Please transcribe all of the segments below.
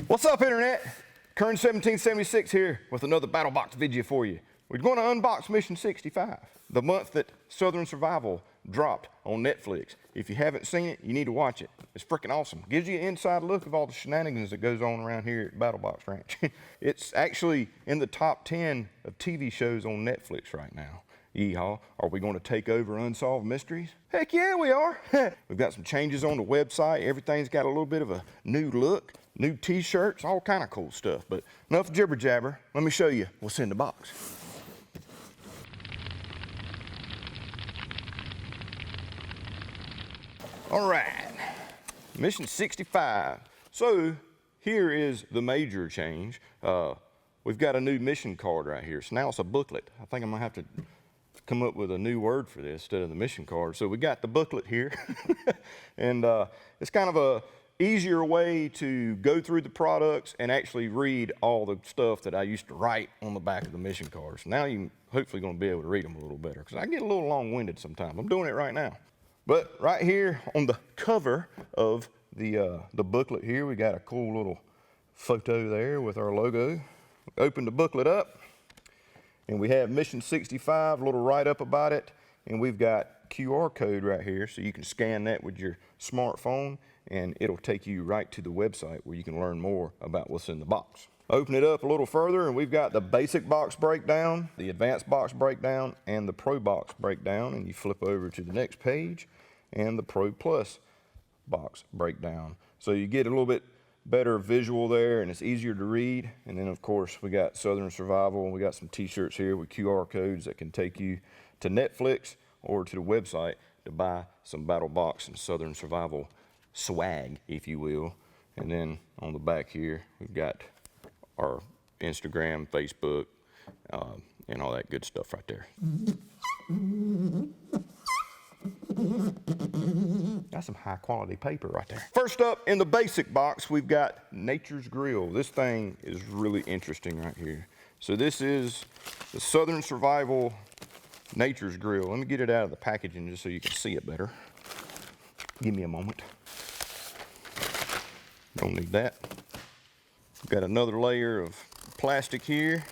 What's up, Internet? Kern 1776 here with another Battlbox video for you. We're going to unbox Mission 65, the month that Southern Survival dropped on Netflix. If you haven't seen it, you need to watch it. It's freaking awesome. Gives you an inside look of all the shenanigans that goes on around here at Battlbox Ranch. It's actually in the top 10 of TV shows on Netflix right now. Yeehaw. Are we going to take over Unsolved Mysteries? Heck yeah, we are. We've got some changes on the website. Everything's got a little bit of a new look, new t-shirts, all kind of cool stuff. But enough jibber jabber. Let me show you what's in the box. All right, Mission 65. So here is the major change. We've got a new mission card right here. So now it's a booklet. I think I'm gonna have to come up with a new word for this instead of the mission card. So we got the booklet here. And it's kind of a easier way to go through the products and actually read all the stuff that I used to write on the back of the mission cards. Now you're hopefully gonna be able to read them a little better, because I get a little long-winded sometimes. I'm doing it right now. But right here on the cover of the booklet here, we got a cool little photo there with our logo. Open the booklet up, and we have Mission 65, a little write-up about it, and we've got QR code right here, so you can scan that with your smartphone, and it'll take you right to the website where you can learn more about what's in the box. Open it up a little further, and we've got the basic box breakdown, the advanced box breakdown, and the Pro box breakdown, and you flip over to the next page, and the Pro Plus box breakdown. So you get a little bit better visual there, and it's easier to read. And then of course we got Southern Survival, and we got some t-shirts here with QR codes that can take you to Netflix or to the website to buy some Battlebox and Southern Survival swag, if you will. And then on the back here we've got our Instagram, Facebook, and all that good stuff right there. That's some high quality paper right there. First up in the basic box, we've got Nature's Grill. This thing is really interesting right here. So this is the Southern Survival Nature's Grill. Let me get it out of the packaging just so you can see it better. Give me a moment. Don't need that. We've got another layer of plastic here.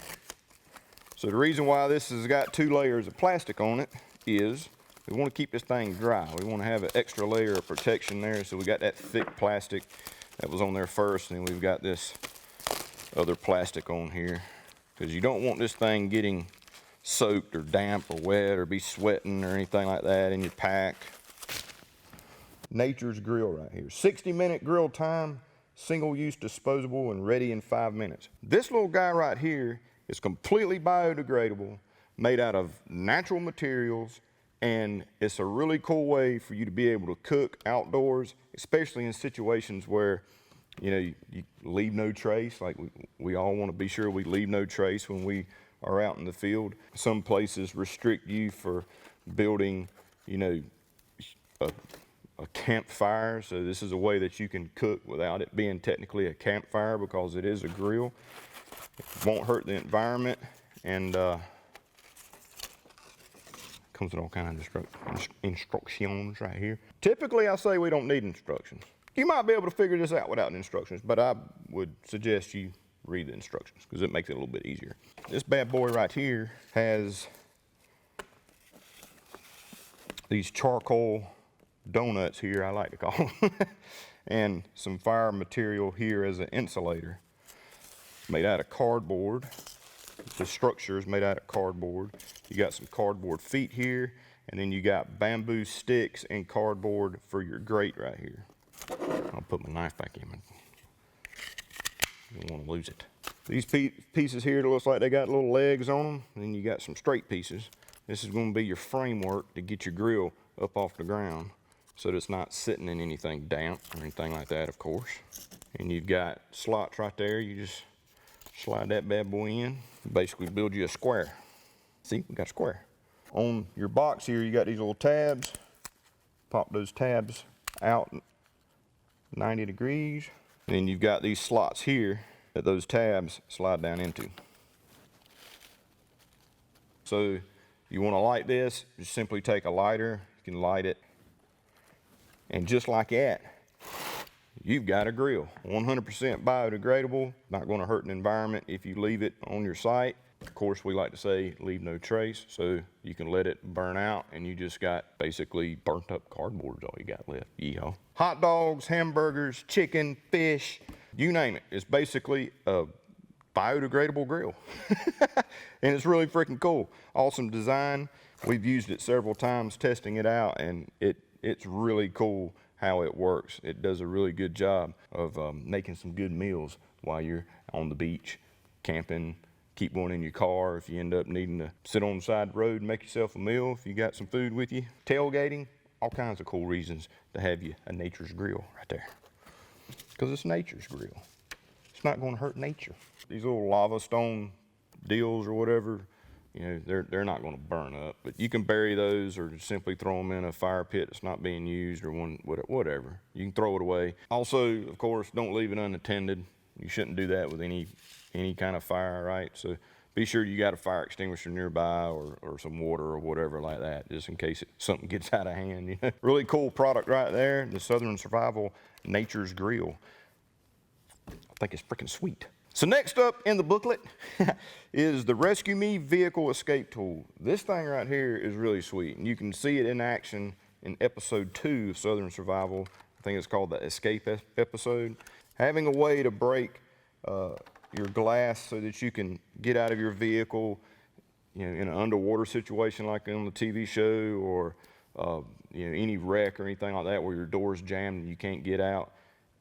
So the reason why this has got 2 layers of plastic on it is we want to keep this thing dry. We want to have an extra layer of protection there. So we got that thick plastic that was on there first, and then we've got this other plastic on here, because you don't want this thing getting soaked or damp or wet or be sweating or anything like that in your pack. Nature's Grill right here. 60-minute grill time, single-use disposable, and ready in 5 minutes. This little guy right here is completely biodegradable, made out of natural materials, and it's a really cool way for you to be able to cook outdoors, especially in situations where, you know, you leave no trace. Like we all want to be sure we leave no trace when we are out in the field. Some places restrict you for building, you know, a campfire. So this is a way that you can cook without it being technically a campfire, because it is a grill. It won't hurt the environment, and comes with all kinds of instructions right here. Typically, I say we don't need instructions. You might be able to figure this out without instructions, but I would suggest you read the instructions, because it makes it a little bit easier. This bad boy right here has these charcoal donuts here, I like to call them, and some fire material here as an insulator, made out of cardboard. The structure is made out of cardboard. You got some cardboard feet here, and then you got bamboo sticks and cardboard for your grate right here. I'll put my knife back in. I don't want to lose it. These pieces here, it looks like they got little legs on them, and then you got some straight pieces. This is going to be your framework to get your grill up off the ground, so that it's not sitting in anything damp or anything like that, of course. And you've got slots right there. You just slide that bad boy in, basically build you a square. See, we got a square. On your box here, you got these little tabs. Pop those tabs out 90 degrees. And then you've got these slots here that those tabs slide down into. So you want to light this, just simply take a lighter, you can light it, and just like that, you've got a grill. 100% biodegradable, not gonna hurt the environment if you leave it on your site. Of course, we like to say leave no trace, so you can let it burn out and you just got basically burnt up cardboard is all you got left. Yeehaw. Hot dogs, hamburgers, chicken, fish, you name it. It's basically a biodegradable grill. And it's really freaking cool. Awesome design. We've used it several times testing it out, and it's really cool how it works. It does a really good job of making some good meals while you're on the beach, camping. Keep one in your car if you end up needing to sit on the side of the road and make yourself a meal if you got some food with you. Tailgating, all kinds of cool reasons to have you a nature's grill right there. Because it's nature's grill. It's not going to hurt nature. These little lava stone deals or whatever, you know, they're not going to burn up. But you can bury those or just simply throw them in a fire pit that's not being used or whatever. You can throw it away. Also, of course, don't leave it unattended. You shouldn't do that with any kind of fire, right? So be sure you got a fire extinguisher nearby or some water or whatever like that, just in case something gets out of hand. You know? Really cool product right there, the Southern Survival Nature's Grill. I think it's freaking sweet. So next up in the booklet is the Rescue Me Vehicle Escape Tool. This thing right here is really sweet, and you can see it in action in episode 2 of Southern Survival. I think it's called the Escape episode. Having a way to break your glass so that you can get out of your vehicle, you know, in an underwater situation like on the TV show, or you know, any wreck or anything like that where your door's jammed and you can't get out,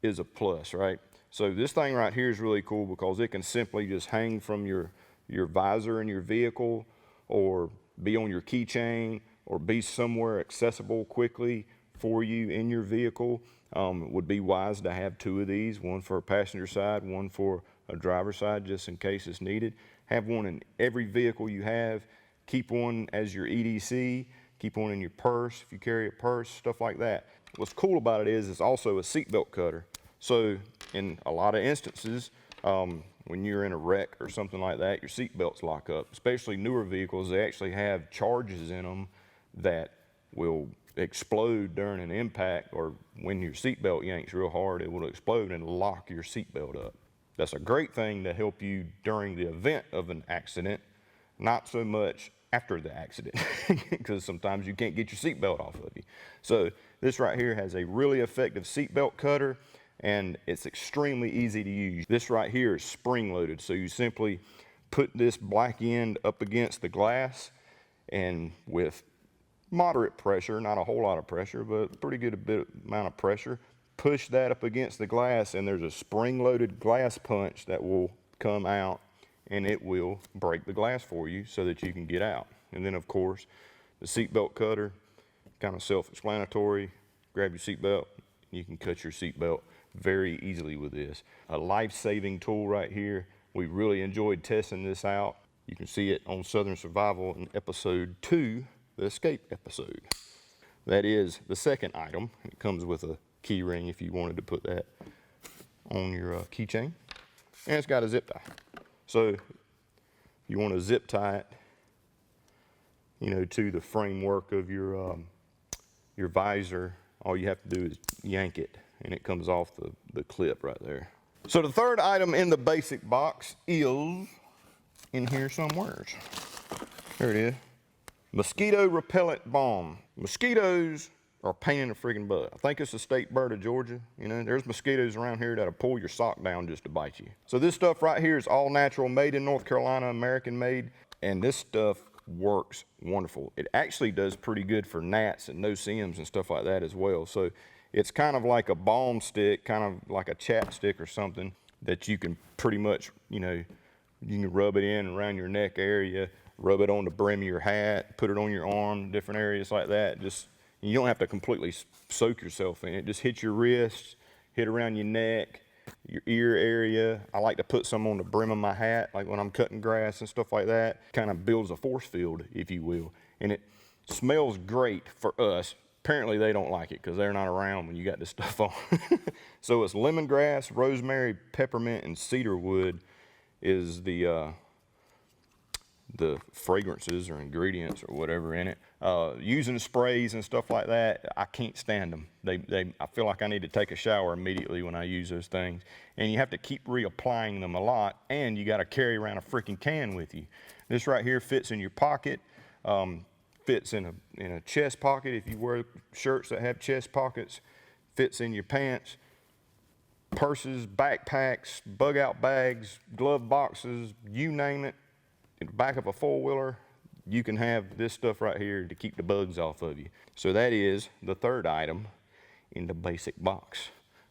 is a plus, right? So this thing right here is really cool because it can simply just hang from your visor in your vehicle, or be on your keychain, or be somewhere accessible quickly for you in your vehicle. It would be wise to have 2 of these, one for a passenger side, one for a driver's side, just in case it's needed. Have one in every vehicle you have. Keep one as your EDC. Keep one in your purse if you carry a purse, stuff like that. What's cool about it is it's also a seatbelt cutter. So in a lot of instances, when you're in a wreck or something like that, your seatbelts lock up. Especially newer vehicles, they actually have charges in them that will explode during an impact, or when your seatbelt yanks real hard, it will explode and lock your seatbelt up. That's a great thing to help you during the event of an accident, not so much after the accident, because sometimes you can't get your seatbelt off of you. So this right here has a really effective seatbelt cutter, and it's extremely easy to use. This right here is spring loaded, so you simply put this black end up against the glass, and with moderate pressure, not a whole lot of pressure, but pretty good amount of pressure, push that up against the glass, and there's a spring-loaded glass punch that will come out, and it will break the glass for you so that you can get out. And then, of course, the seatbelt cutter, kind of self-explanatory. Grab your seatbelt, you can cut your seatbelt very easily with this. A life-saving tool right here. We really enjoyed testing this out. You can see it on Southern Survival in episode 2, the escape episode. That is the second item. It comes with a key ring if you wanted to put that on your keychain. And it's got a zip tie. So you want to zip tie it, you know, to the framework of your visor. All you have to do is yank it, and it comes off the clip right there. So the third item in the basic box is in here somewhere. There it is. Mosquito Repellent Balm. Mosquitoes are a pain in the friggin' butt. I think it's a state bird of Georgia. You know, there's mosquitoes around here that'll pull your sock down just to bite you. So this stuff right here is all natural, made in North Carolina, American made, and this stuff works wonderful. It actually does pretty good for gnats and no-see-ums and stuff like that as well. So it's kind of like a balm stick, kind of like a chapstick or something that you can pretty much, you know, you can rub it in around your neck area, rub it on the brim of your hat, put it on your arm, different areas like that. Just, you don't have to completely soak yourself in it. Just hit your wrists, hit around your neck, your ear area. I like to put some on the brim of my hat, like when I'm cutting grass and stuff like that. Kind of builds a force field, if you will. And it smells great for us. Apparently they don't like it because they're not around when you got this stuff on. So it's lemongrass, rosemary, peppermint, and cedar wood is the the fragrances or ingredients or whatever in it. Using sprays and stuff like that, I can't stand them. I feel like I need to take a shower immediately when I use those things. And you have to keep reapplying them a lot, and you got to carry around a freaking can with you. This right here fits in your pocket, fits in a chest pocket if you wear shirts that have chest pockets, fits in your pants, purses, backpacks, bug out bags, glove boxes, you name it. In the back of a four-wheeler, you can have this stuff right here to keep the bugs off of you. So that is the third item in the basic box,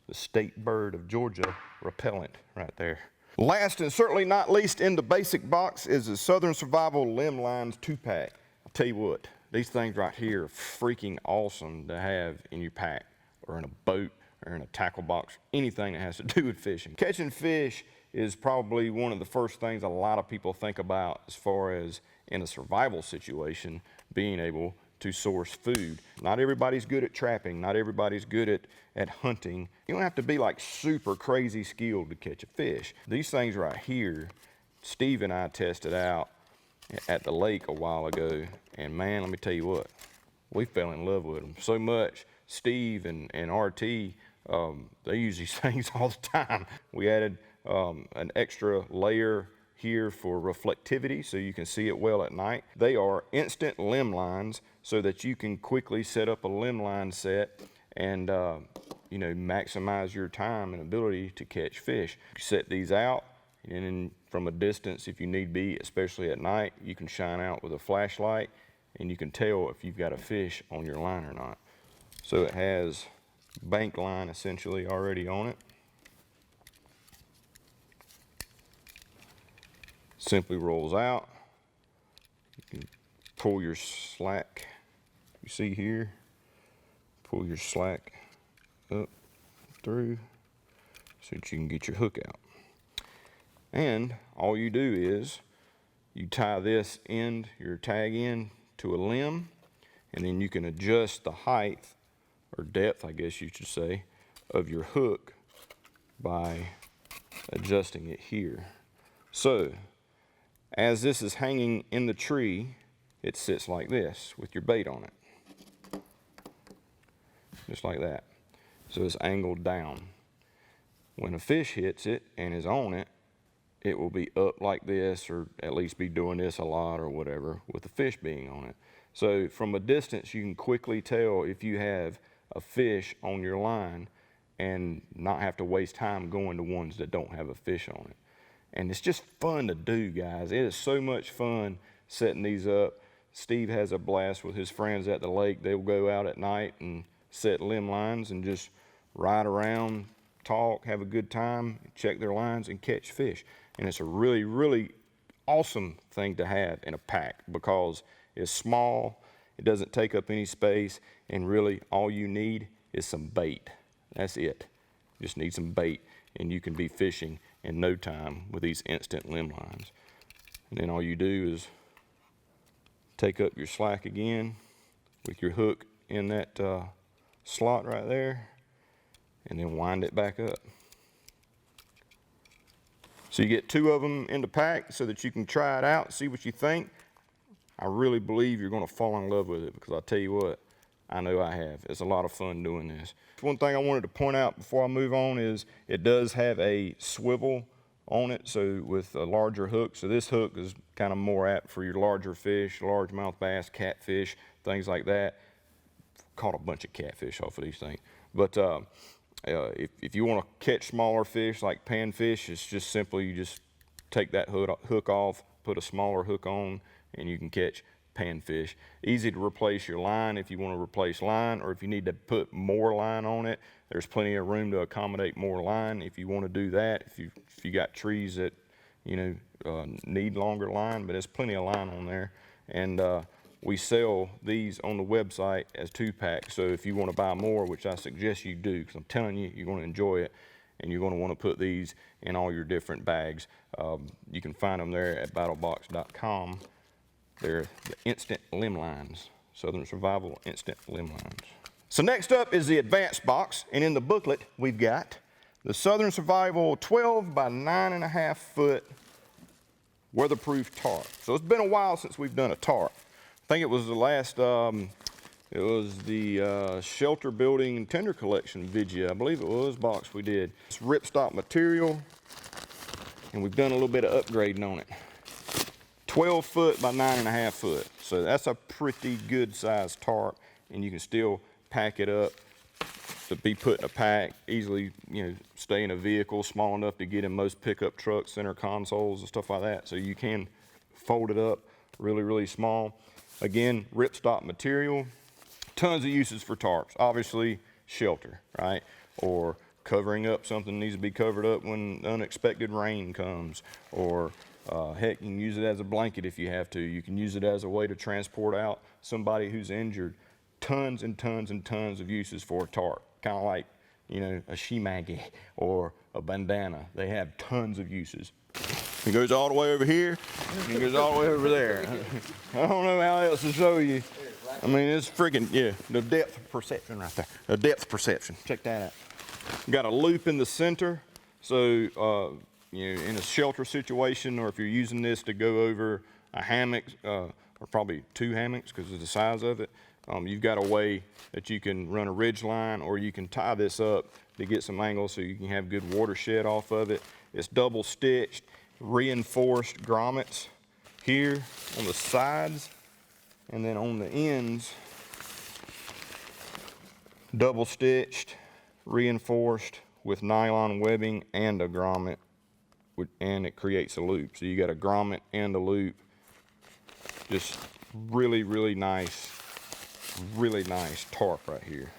the State Bird of Georgia Repellent right there. Last and certainly not least in the basic box is the Southern Survival Limb Lines 2-pack. I'll tell you what, these things right here are freaking awesome to have in your pack or in a boat or in a tackle box, anything that has to do with fishing. Catching fish is probably one of the first things a lot of people think about as far as in a survival situation, being able to source food. Not everybody's good at trapping, not everybody's good at hunting. You don't have to be like super crazy skilled to catch a fish. These things right here, Steve and I tested out at the lake a while ago, and man, let me tell you what, we fell in love with them so much. Steve and RT, they use these things all the time. We added an extra layer here for reflectivity so you can see it well at night. They are instant limb lines so that you can quickly set up a limb line set and you know, maximize your time and ability to catch fish. You set these out, and then from a distance, if you need be, especially at night, you can shine out with a flashlight and you can tell if you've got a fish on your line or not. So it has bank line essentially already on it. Simply rolls out. You can pull your slack, you see here, pull your slack up through so that you can get your hook out. And all you do is you tie this end, your tag end, to a limb, and then you can adjust the height or depth, I guess you should say, of your hook by adjusting it here. So as this is hanging in the tree, it sits like this with your bait on it. Just like that. So it's angled down. When a fish hits it and is on it, it will be up like this, or at least be doing this a lot or whatever, with the fish being on it. So from a distance, you can quickly tell if you have a fish on your line and not have to waste time going to ones that don't have a fish on it. And it's just fun to do, guys. It is so much fun setting these up. Steve has a blast with his friends at the lake. They'll go out at night and set limb lines and just ride around, talk, have a good time, check their lines, and catch fish. And it's a really, really awesome thing to have in a pack because it's small, it doesn't take up any space, and really all you need is some bait. That's it. You just need some bait, and you can be fishing in no time with these instant limb lines. And then all you do is take up your slack again with your hook in that slot right there, and then wind it back up. So you get two of them in the pack so that you can try it out, see what you think. I really believe you're going to fall in love with it because I'll tell you what, I know I have. It's a lot of fun doing this. One thing I wanted to point out before I move on is it does have a swivel on it, so with a larger hook. So this hook is kind of more apt for your larger fish, largemouth bass, catfish, things like that. Caught a bunch of catfish off of these things. But if you want to catch smaller fish like panfish, it's just simply you just take that hook off, put a smaller hook on, and you can catch panfish. Easy to replace your line if you want to replace line, or if you need to put more line on it, there's plenty of room to accommodate more line if you want to do that. If you got trees that need longer line, but there's plenty of line on there. And we sell these on the website as 2-packs. So if you want to buy more, which I suggest you do, because I'm telling you, you're going to enjoy it, and you're going to want to put these in all your different bags. You can find them there at battlbox.com. They're the instant limb lines, Southern Survival instant limb lines. So next up is the advanced box, and in the booklet we've got the Southern Survival 12 by 9.5 foot weatherproof tarp. So it's been a while since we've done a tarp. I think it was the last, it was the shelter building and tender collection video, I believe it was, box we did. It's ripstop material, and we've done a little bit of upgrading on it. 12 foot by 9.5 foot. So that's a pretty good sized tarp, and you can still pack it up to be put in a pack, easily, you know, stay in a vehicle small enough to get in most pickup trucks, center consoles and stuff like that. So you can fold it up really, really small. Again, ripstop material. Tons of uses for tarps. Obviously, shelter, right? Or covering up something that needs to be covered up when unexpected rain comes. Or heck, you can use it as a blanket if you have to. You can use it as a way to transport out somebody who's injured. Tons and tons and tons of uses for a tarp. Kind of like, you know, a shemaggie or a bandana. They have tons of uses. It goes all the way over here, and it goes all the way over there. I don't know how else to show you. I mean, it's freaking, yeah, the depth perception right there. The depth perception, check that out. Got a loop in the center, so, you know, in a shelter situation, or if you're using this to go over a hammock, or probably 2 hammocks because of the size of it, you've got a way that you can run a ridge line, or you can tie this up to get some angle so you can have good watershed off of it. It's double stitched, reinforced grommets here on the sides, and then on the ends, double stitched, reinforced with nylon webbing and a grommet, and it creates a loop. So you got a grommet and a loop. Just really, really nice tarp right here.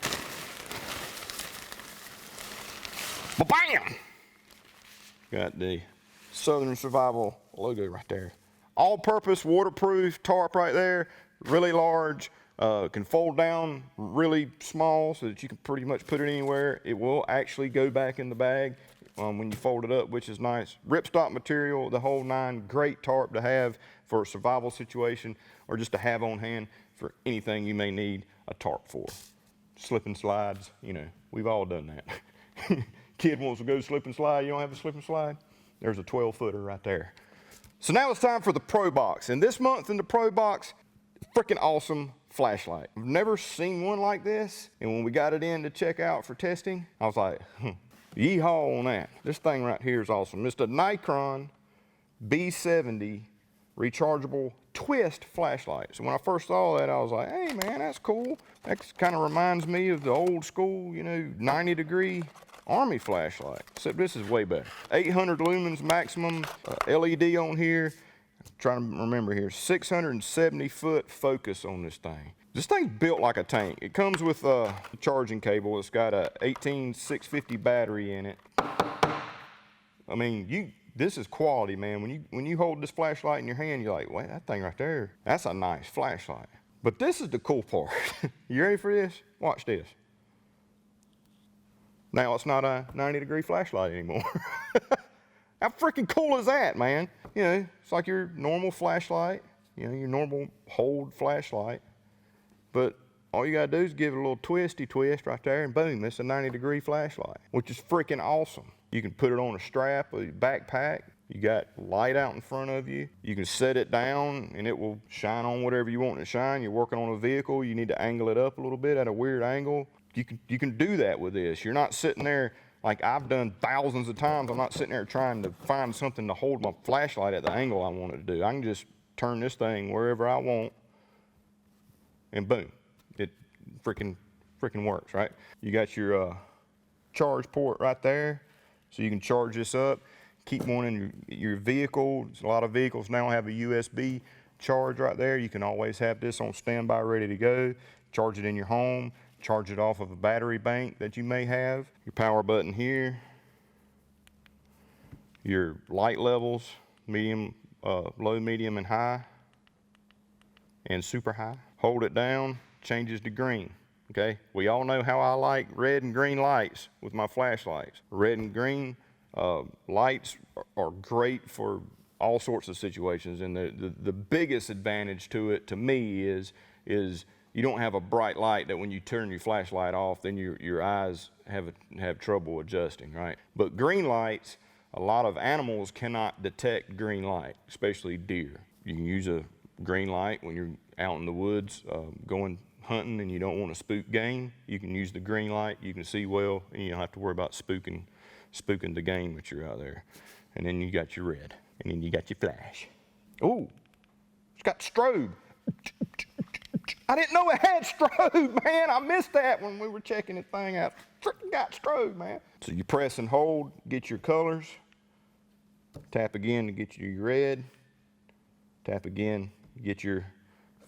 Ba-bam! Got the Southern Survival logo right there. All-purpose waterproof tarp right there. Really large. Can fold down really small so that you can pretty much put it anywhere. It will actually go back in the bag when you fold it up, which is nice. Ripstop material, the whole 9. Great tarp to have for a survival situation, or just to have on hand for anything you may need a tarp for. Slip and slides, you know, we've all done that. Kid wants to go slip and slide, you don't have a slip and slide? There's a 12-footer right there. So now it's time for the Pro Box. And this month in the Pro Box, freaking awesome flashlight. I've never seen one like this. And when we got it in to check out for testing, I was like, yeehaw on that. This thing right here is awesome. It's the Nikon B70 rechargeable twist flashlight. So when I first saw that, I was like, hey man, that's cool. That kind of reminds me of the old school, you know, 90-degree Army flashlight, except this is way better. 800 lumens maximum LED on here. I'm trying to remember here, 670-foot focus on this thing. This thing's built like a tank. It comes with a charging cable. It's got a 18650 battery in it. I mean, this is quality, man. When you hold this flashlight in your hand, you're like, wait, that thing right there, that's a nice flashlight. But this is the cool part. You ready for this? Watch this. Now it's not a 90-degree flashlight anymore. How freaking cool is that, man? You know, it's like your normal flashlight, you know, your normal hold flashlight. But all you gotta do is give it a little twisty twist right there, and boom, it's a 90-degree flashlight, which is freaking awesome. You can put it on a strap or your backpack. You got light out in front of you. You can set it down and it will shine on whatever you want it to shine. You're working on a vehicle, you need to angle it up a little bit at a weird angle. You can do that with this. You're not sitting there like I've done thousands of times. I'm not sitting there trying to find something to hold my flashlight at the angle I want it to do. I can just turn this thing wherever I want, and boom, it freaking works, right? You got your charge port right there, so you can charge this up. Keep one in your vehicle. A lot of vehicles now have a USB charge right there. You can always have this on standby, ready to go. Charge it in your home. Charge it off of a battery bank that you may have. Your power button here. Your light levels, medium, low, medium, and high, and super high. Hold it down, changes to green, okay? We all know how I like red and green lights with my flashlights. Red and green lights are great for all sorts of situations, and the biggest advantage to it, to me, is you don't have a bright light that when you turn your flashlight off, then your eyes have trouble adjusting, right? But green lights a lot of animals cannot detect green light, especially deer. You can use a green light when you're out in the woods going hunting and you don't want to spook game. You can use the green light, you can see well, and you don't have to worry about spooking the game that you're out there. And then you got your red, and then you got your flash. Oh, it's got strobe. I didn't know it had strobe, man. I missed that when we were checking the thing out. Got strobe, man. So you press and hold, get your colors. Tap again to get your red. Tap again, get your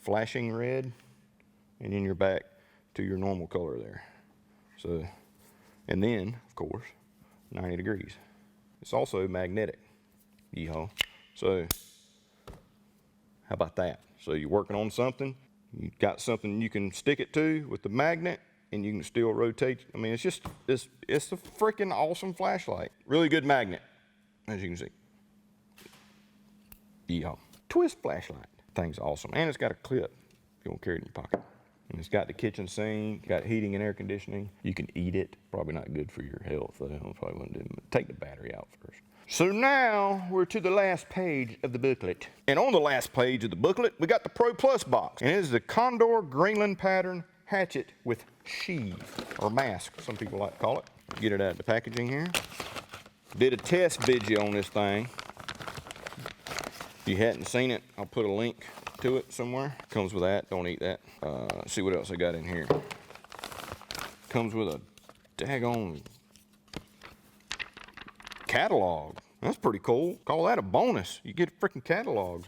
flashing red. And then you're back to your normal color there. So, and then, of course, 90 degrees. It's also magnetic, yeehaw. So, how about that? So you're working on something, you got something you can stick it to with the magnet, and you can still rotate. I mean, it's a freaking awesome flashlight. Really good magnet, as you can see. Yeehaw. Twist flashlight. Thing's awesome, and it's got a clip if you want to carry it in your pocket. And it's got the kitchen sink, got heating and air conditioning. You can eat it. Probably not good for your health, though. I probably wouldn't do it. Take the battery out first. So now we're to the last page of the booklet. And on the last page of the booklet, we got the Pro Plus box. And it is the Condor Greenland pattern hatchet with sheath, or mask, some people like to call it. Get it out of the packaging here. Did a test video on this thing. If you hadn't seen it, I'll put a link to it somewhere. Comes with that, don't eat that. Let's see what else I got in here. Comes with a daggone catalog. That's pretty cool. Call that a bonus. You get a freaking catalog.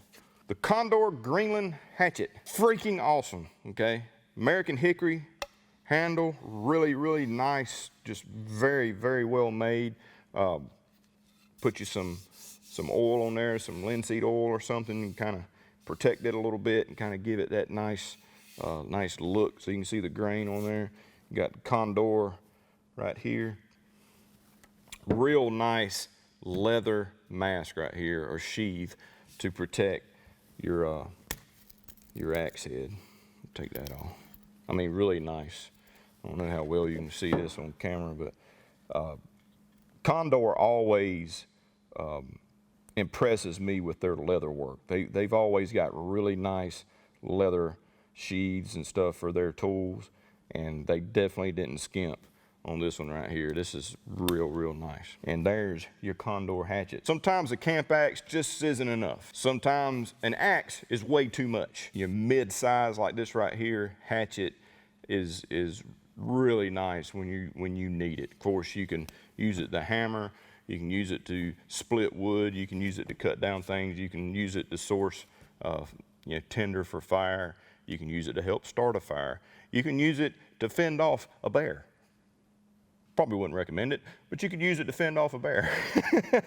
The Condor Greenland hatchet. Freaking awesome, okay? American hickory handle, really, really nice. Just very, very well made. Put you some oil on there, some linseed oil or something, and kind of protect it a little bit and kind of give it that nice look. So you can see the grain on there. You got Condor right here. Real nice leather mask right here, or sheath, to protect your axe head. Take that off. I mean, really nice. I don't know how well you can see this on camera, but Condor always impresses me with their leather work. They've always got really nice leather sheaths and stuff for their tools, and they definitely didn't skimp on this one right here. This is real, real nice. And there's your Condor hatchet. Sometimes a camp axe just isn't enough. Sometimes an axe is way too much. Your mid-size like this right here hatchet is really nice when you need it. Of course, you can use it to hammer. You can use it to split wood. You can use it to cut down things. You can use it to source tinder for fire. You can use it to help start a fire. You can use it to fend off a bear. Probably wouldn't recommend it, but you could use it to fend off a bear. I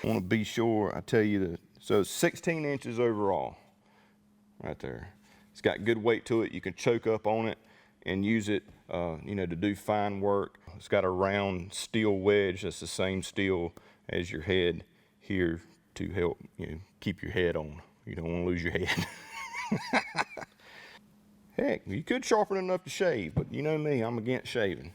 want to be sure I tell you that. So 16 inches overall, right there. It's got good weight to it. You can choke up on it and use it, to do fine work. It's got a round steel wedge that's the same steel as your head here to help keep your head on. You don't want to lose your head. Heck, you could sharpen it enough to shave, but you know me, I'm against shaving.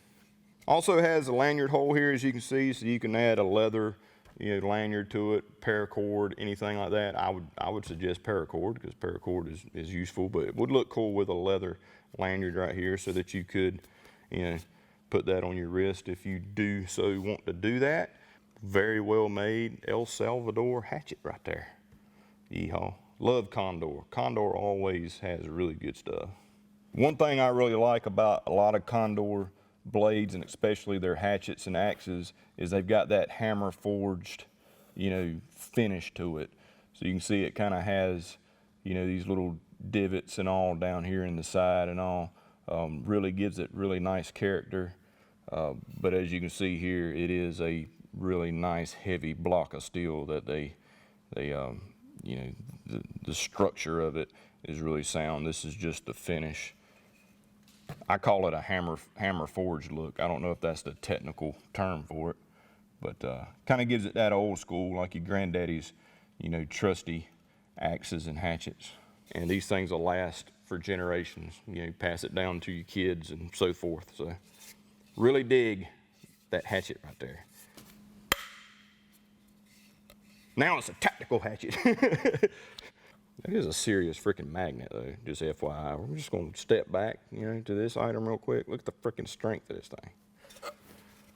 Also has a lanyard hole here, as you can see, so you can add a leather lanyard to it, paracord, anything like that. I would suggest paracord, because paracord is useful, but it would look cool with a leather lanyard right here, so that you could put that on your wrist if you do so want to do that. Very well made El Salvador hatchet right there. Yeehaw. Love Condor. Condor always has really good stuff. One thing I really like about a lot of Condor blades, and especially their hatchets and axes, is they've got that hammer forged, finish to it. So you can see it kind of has, these little divots and all down here in the side and all. Really gives it really nice character. But as you can see here, it is a really nice heavy block of steel that the structure of it is really sound. This is just the finish. I call it a hammer forged look. I don't know if that's the technical term for it, but kind of gives it that old school, like your granddaddy's, trusty axes and hatchets. And these things will last for generations. Pass it down to your kids and so forth. So really dig that hatchet right there. Now it's a tactical hatchet. That is a serious freaking magnet though, just FYI. We're just gonna step back, you know, to this item real quick. Look at the freaking strength of this thing.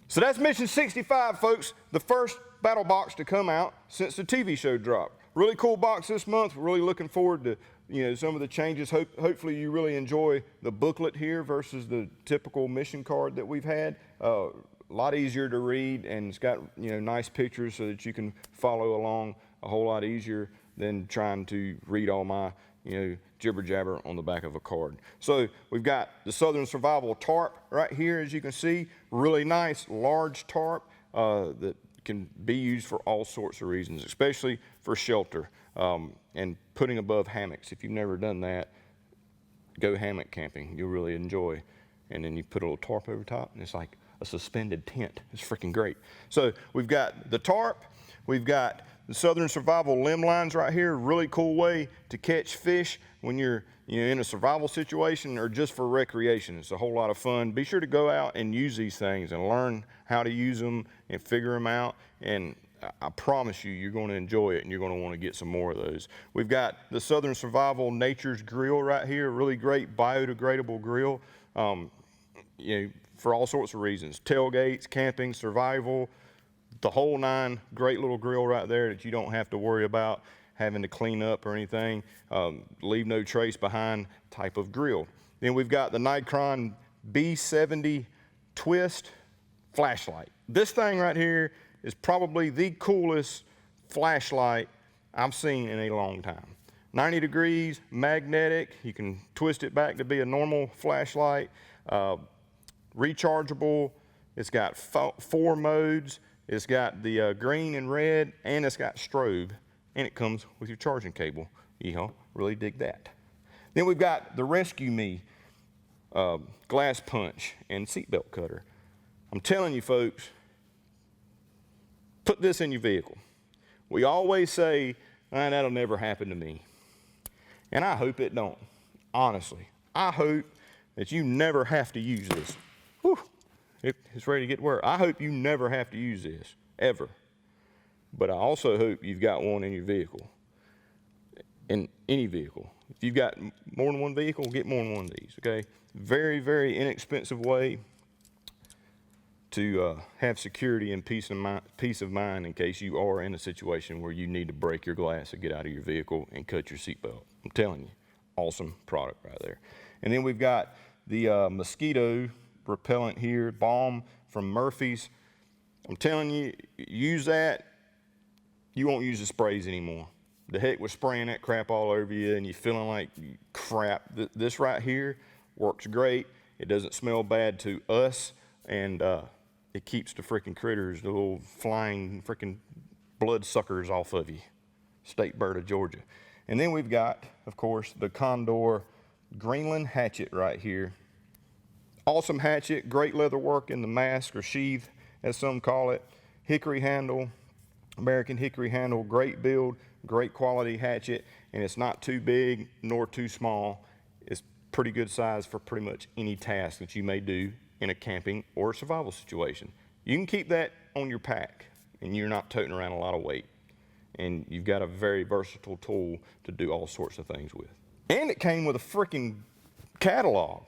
So that's mission 65, folks. The first battle box to come out since the TV show dropped. Really cool box this month. We're really looking forward to, you know, some of the changes. Hopefully you really enjoy the booklet here versus the typical mission card that we've had. A lot easier to read, and it's got, you know, nice pictures so that you can follow along a whole lot easier than trying to read all my, you know, jibber jabber on the back of a card. So we've got the Southern Survival Tarp right here, as you can see. Really nice, large tarp that can be used for all sorts of reasons, especially for shelter and putting above hammocks. If you've never done that, go hammock camping. You'll really enjoy. And then you put a little tarp over top, and it's like a suspended tent. It's freaking great. So we've got the tarp. We've got the Southern Survival limb lines right here. Really cool way to catch fish when you're, you know, in a survival situation or just for recreation. It's a whole lot of fun. Be sure to go out and use these things and learn how to use them and figure them out. And I promise you, you're going to enjoy it and you're going to want to get some more of those. We've got the Southern Survival Nature's Grill right here. Really great biodegradable grill, you know, for all sorts of reasons. Tailgates, camping, survival, the whole nine. Great little grill right there that you don't have to worry about having to clean up or anything. Leave no trace behind type of grill. Then we've got the Nikon B70 Twist flashlight. This thing right here is probably the coolest flashlight I've seen in a long time. 90 degrees, magnetic. You can twist it back to be a normal flashlight. Rechargeable. It's got 4 modes. It's got the green and red, and it's got strobe, and it comes with your charging cable. Yeehaw, really dig that. Then we've got the Rescue Me glass punch and seatbelt cutter. I'm telling you folks, put this in your vehicle. We always say, that'll never happen to me. And I hope it don't, honestly. I hope that you never have to use this. Whew. It's ready to get to work. I hope you never have to use this, ever. But I also hope you've got one in your vehicle, in any vehicle. If you've got more than one vehicle, get more than one of these, okay? Very, very inexpensive way to have security and peace of mind in case you are in a situation where you need to break your glass or get out of your vehicle and cut your seatbelt. I'm telling you, awesome product right there. And then we've got the Mosquito Repellent here, balm from Murphy's. I'm telling you, use that. You won't use the sprays anymore. The heck with spraying that crap all over you and you feeling like crap. This right here works great. It doesn't smell bad to us, and it keeps the freaking critters, the little flying freaking blood suckers off of you. State bird of Georgia. And then we've got, of course, the Condor Greenland hatchet right here. Awesome hatchet, great leather work in the mask or sheath, as some call it. Hickory handle, American hickory handle, great build, great quality hatchet, and it's not too big nor too small. It's pretty good size for pretty much any task that you may do in a camping or survival situation. You can keep that on your pack and you're not toting around a lot of weight. And you've got a very versatile tool to do all sorts of things with. And it came with a freaking catalog.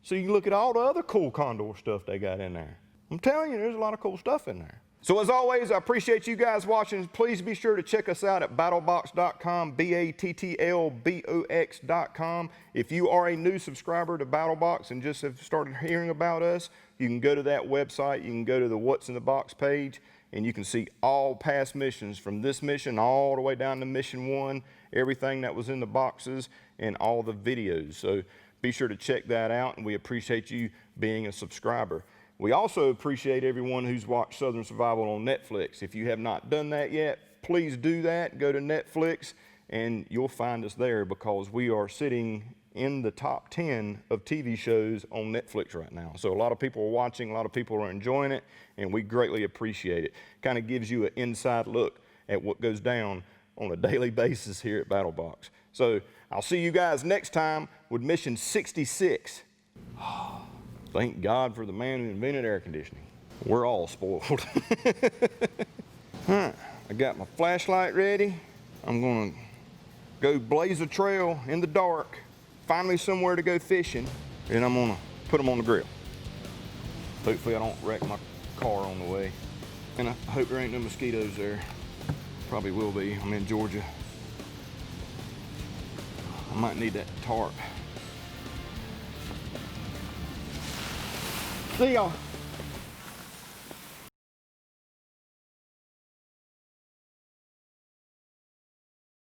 So you can look at all the other cool Condor stuff they got in there. I'm telling you, there's a lot of cool stuff in there. So as always, I appreciate you guys watching. Please be sure to check us out at battlbox.com, battlbox.com. If you are a new subscriber to Battlbox and just have started hearing about us, you can go to that website. You can go to the What's in the Box page, and you can see all past missions from this mission all the way down to mission 1, everything that was in the boxes, and all the videos. So be sure to check that out, and we appreciate you being a subscriber. We also appreciate everyone who's watched Southern Survival on Netflix. If you have not done that yet, please do that. Go to Netflix, and you'll find us there because we are sitting in the top 10 of TV shows on Netflix right now. So a lot of people are watching, a lot of people are enjoying it, and we greatly appreciate it. Kind of gives you an inside look at what goes down on a daily basis here at Battlebox. So I'll see you guys next time with mission 66. Thank God for the man who invented air conditioning. We're all spoiled. Huh. I got my flashlight ready. I'm gonna go blaze a trail in the dark, find me somewhere to go fishing, and I'm gonna put them on the grill. Hopefully I don't wreck my car on the way. And I hope there ain't no mosquitoes there. Probably will be, I'm in Georgia. I might need that tarp. See y'all.